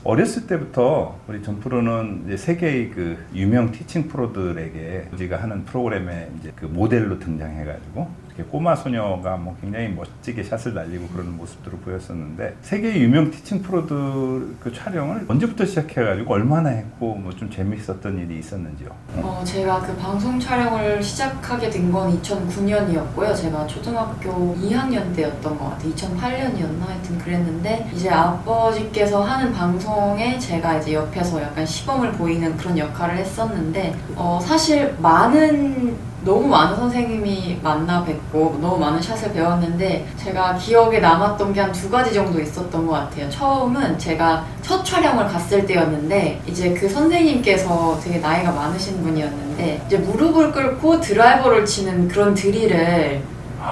어렸을 때부터 우리 전 프로는 이제 세계의 그 유명 티칭 프로들에게 우리가 하는 프로그램에 이제 그 모델로 등장해가지고 이렇게 꼬마 소녀가 뭐 굉장히 멋지게 샷을 날리고 그러는 모습들을 보였었는데 세계의 유명 티칭 프로들 그 촬영을 언제부터 시작해가지고 얼마나 했고 뭐 좀 재밌었던 일이 있었는지요? 제가 그 방송 촬영을 시작하게 된 건 2009년이었고요. 제가 초등학교 2학년 때였던 것 같아요. 2008년이었나 하여튼 그랬는데 이제 아버지께서 하는 방송에 제가 이제 옆에서 약간 시범을 보이는 그런 역할을 했었는데 사실 너무 많은 선생님이 만나 뵙고 너무 많은 샷을 배웠는데 제가 기억에 남았던 게 한 2가지 정도 있었던 것 같아요. 처음은 제가 첫 촬영을 갔을 때였는데 이제 그 선생님께서 되게 나이가 많으신 분이었는데 이제 무릎을 꿇고 드라이버를 치는 그런 드릴을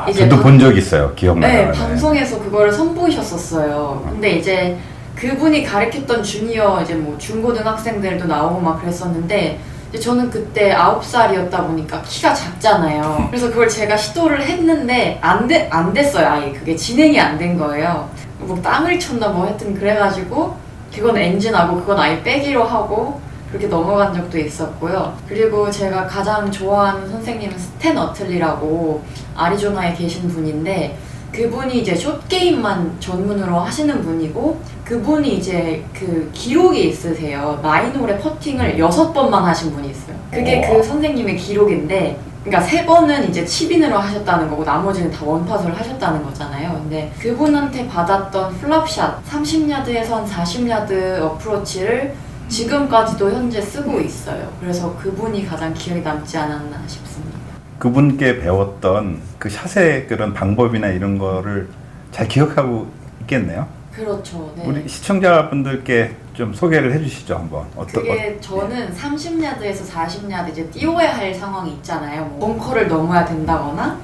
이제 저도 본 적 있어요. 기억나요. 네, 방송에서 그거를 선보이셨었어요. 근데 이제 그분이 가르쳤던 주니어 이제 뭐 중고등학생들도 나오고 막 그랬었는데 저는 그때 9살이었다 보니까 키가 작잖아요. 그래서 그걸 제가 시도를 했는데 안 됐어요. 아예 그게 진행이 안 된 거예요. 뭐 땅을 쳤나 뭐 하여튼 그래가지고 그건 엔진하고 그건 아예 빼기로 하고 그렇게 넘어간 적도 있었고요. 그리고 제가 가장 좋아하는 선생님은 스탠 어틀리라고 아리조나에 계신 분인데 그분이 이제 숏게임만 전문으로 하시는 분이고 그분이 이제 그 기록이 있으세요. 나인홀의 퍼팅을 6번만 하신 분이 있어요. 그게 그 선생님의 기록인데 그러니까 3번은 이제 칩인으로 하셨다는 거고 나머지는 다 원팟을 하셨다는 거잖아요. 근데 그분한테 받았던 플랍샷 30야드에서 한 40야드 어프로치를 지금까지도 현재 쓰고 있어요. 그래서 그분이 가장 기억에 남지 않았나 싶습니다. 그분께 배웠던 그 샷의 그런 방법이나 이런 거를 잘 기억하고 있겠네요. 그렇죠. 네. 우리 시청자분들께 좀 소개를 해주시죠 한번. 그게 저는 30야드에서 40야드 이제 띄워야 할 상황이 있잖아요. 뭐 벙커를 넘어야 된다거나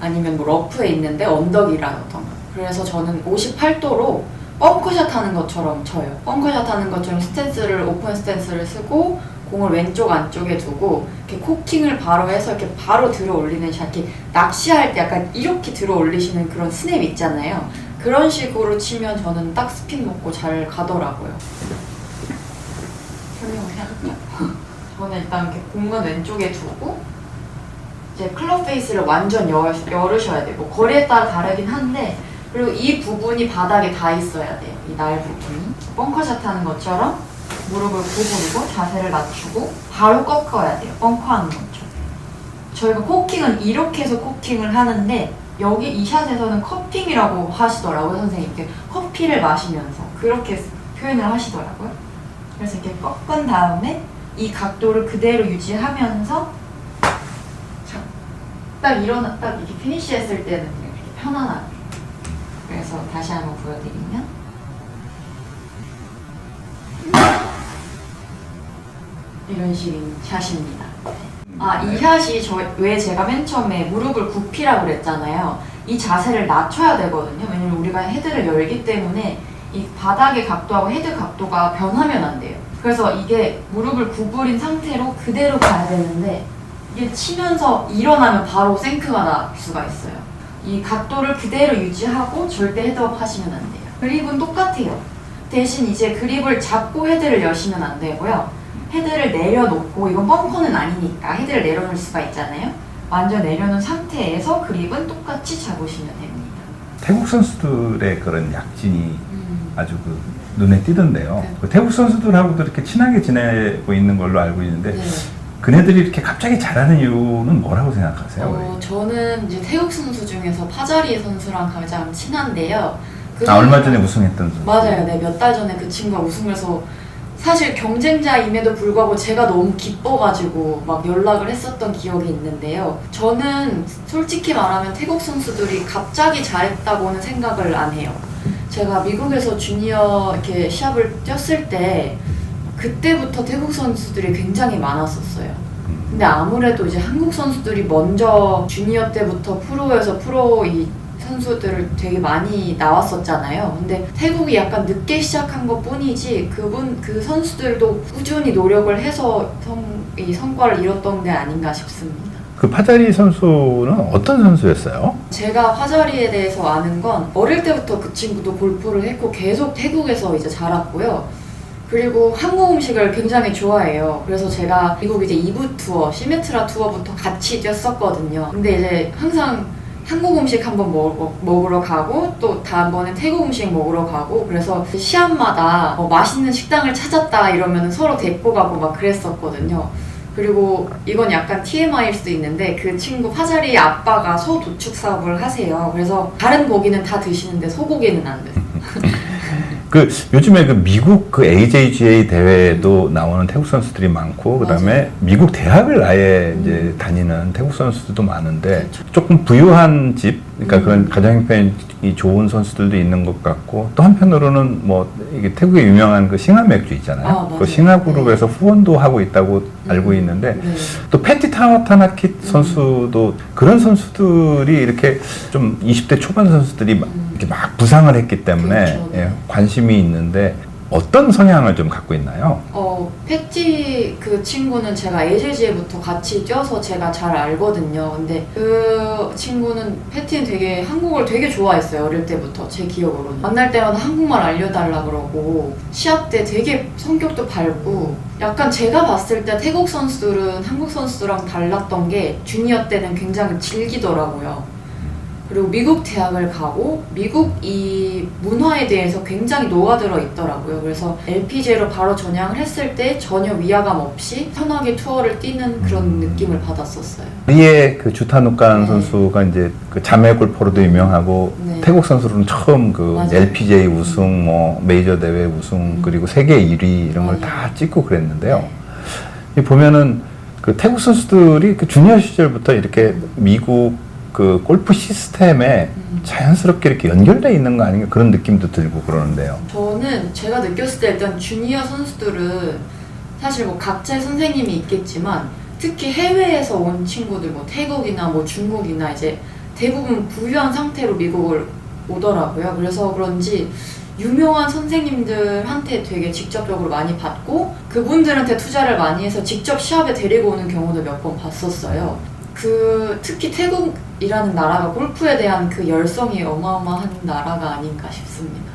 아니면 뭐 러프에 있는데 언덕이라던가. 그래서 저는 58도로 벙커샷 하는 것처럼 쳐요. 벙커샷 하는 것처럼 오픈 스탠스를 쓰고 공을 왼쪽 안쪽에 두고 이렇게 코킹을 바로 해서 이렇게 바로 들어 올리는 샷, 이렇게 낚시할 때 약간 이렇게 들어 올리시는 그런 스냅 있잖아요. 그런 식으로 치면 저는 딱 스핀 먹고 잘 가더라고요. 설명을 해야 될까요? 저는 일단 이렇게 공은 왼쪽에 두고 이제 클럽 페이스를 완전 열으셔야 돼요. 뭐 거리에 따라 다르긴 한데 그리고 이 부분이 바닥에 다 있어야 돼요. 이 날 부분이. 벙커샷 하는 것처럼 무릎을 구부리고 자세를 낮추고 바로 꺾어야 돼요. 벙커하는 것처럼. 저희가 코킹은 이렇게 해서 코킹을 하는데 여기 이 샷에서는 커핑이라고 하시더라고요. 선생님께 커피를 마시면서 그렇게 표현을 하시더라고요. 그래서 이렇게 꺾은 다음에 이 각도를 그대로 유지하면서 딱 이렇게 피니시 했을 때는 이렇게 편안하게. 그래서 다시 한번 보여드리면 이런 식인 샷입니다. 이 샷이 왜 제가 맨 처음에 무릎을 굽히라고 그랬잖아요. 이 자세를 낮춰야 되거든요. 왜냐면 우리가 헤드를 열기 때문에 이 바닥의 각도하고 헤드 각도가 변하면 안 돼요. 그래서 이게 무릎을 구부린 상태로 그대로 가야 되는데 이게 치면서 일어나면 바로 생크가 날 수가 있어요. 이 각도를 그대로 유지하고 절대 헤드업 하시면 안 돼요. 그립은 똑같아요. 대신 이제 그립을 잡고 헤드를 여시면 안 되고요. 헤드를 내려놓고, 이건 벙커는 아니니까 헤드를 내려놓을 수가 있잖아요. 완전 내려놓은 상태에서 그립은 똑같이 잡으시면 됩니다. 태국 선수들의 그런 약진이 아주 그 눈에 띄던데요. 그 태국 선수들하고도 이렇게 친하게 지내고 있는 걸로 알고 있는데 네. 그네들이 이렇게 갑자기 잘하는 이유는 뭐라고 생각하세요? 저는 이제 태국 선수 중에서 파자리 선수랑 가장 친한데요. 얼마 전에 우승했던 선수. 맞아요. 네, 몇 달 전에 그 친구가 우승해서 사실 경쟁자임에도 불구하고 제가 너무 기뻐가지고 막 연락을 했었던 기억이 있는데요. 저는 솔직히 말하면 태국 선수들이 갑자기 잘했다고는 생각을 안 해요. 제가 미국에서 주니어 이렇게 시합을 뛰었을 때 그때부터 태국 선수들이 굉장히 많았었어요. 근데 아무래도 이제 한국 선수들이 먼저 주니어 때부터 프로에서 프로 이 선수들을 되게 많이 나왔었잖아요. 근데 태국이 약간 늦게 시작한 것 뿐이지 그 선수들도 꾸준히 노력을 해서 이 성과를 이뤘던 게 아닌가 싶습니다. 그 파자리 선수는 어떤 선수였어요? 제가 파자리에 대해서 아는 건 어릴 때부터 그 친구도 골프를 했고 계속 태국에서 이제 자랐고요. 그리고 한국 음식을 굉장히 좋아해요. 그래서 제가 미국 이제 2부 투어, 시메트라 투어부터 같이 뛰었었거든요. 근데 이제 항상 한국 음식 한번 먹으러 가고 또 다음번엔 태국 음식 먹으러 가고 그래서 시합마다 맛있는 식당을 찾았다 이러면 서로 데리고 가고 막 그랬었거든요. 그리고 이건 약간 TMI일 수도 있는데 그 친구 파자리의 아빠가 소 도축 사업을 하세요. 그래서 다른 고기는 다 드시는데 소고기는 안 드세요. 그 요즘에 그 미국 그 AJGA 대회에도 나오는 태국 선수들이 많고 그다음에 맞아요. 미국 대학을 아예 이제 다니는 태국 선수들도 많은데 그렇죠. 조금 부유한 집 그러니까 그런 가정 형편이 좋은 선수들도 있는 것 같고 또 한편으로는 뭐 이게 태국의 유명한 그 싱하 맥주 있잖아요. 맞아요. 그 싱하 그룹에서 후원도 하고 있다고 알고 있는데 네. 또 패티 타나키 선수도 그런 선수들이 이렇게 좀 20대 초반 선수들이 이렇게 막 부상을 했기 때문에 그렇죠, 네. 예, 관심이 있는데 어떤 성향을 좀 갖고 있나요? 패티 그 친구는 제가 AJGA부터 같이 뛰어서 제가 잘 알거든요. 근데 그 친구는 패티는 되게 한국을 되게 좋아했어요. 어릴 때부터 제 기억으로는. 만날 때마다 한국말 알려달라 그러고 시합 때 되게 성격도 밝고 약간 제가 봤을 때 태국 선수들은 한국 선수랑 달랐던 게 주니어 때는 굉장히 즐기더라고요. 그리고 미국 대학을 가고 미국 이 문화에 대해서 굉장히 녹아들어 있더라고요. 그래서 LPGA로 바로 전향을 했을 때 전혀 위화감 없이 편하게 투어를 뛰는 그런 느낌을 받았었어요. 리에 그 주타누칸 네. 선수가 이제 그 자매 골퍼로도 유명하고 네. 태국 선수로는 처음 그 맞아요. LPGA 우승, 뭐 메이저 대회 우승 그리고 세계 1위 이런 걸 맞아요. 다 찍고 그랬는데요. 네. 이 보면은 그 태국 선수들이 그 주니어 시절부터 이렇게 미국 그 골프 시스템에 자연스럽게 이렇게 연결돼 있는 거 아닌가 그런 느낌도 들고 그러는데요. 저는 제가 느꼈을 때 일단 주니어 선수들은 사실 뭐 각자의 선생님이 있겠지만 특히 해외에서 온 친구들 뭐 태국이나 뭐 중국이나 이제 대부분 부유한 상태로 미국을 오더라고요. 그래서 그런지 유명한 선생님들한테 되게 직접적으로 많이 받고 그분들한테 투자를 많이 해서 직접 시합에 데리고 오는 경우도 몇 번 봤었어요. 특히 태국이라는 나라가 골프에 대한 그 열성이 어마어마한 나라가 아닌가 싶습니다.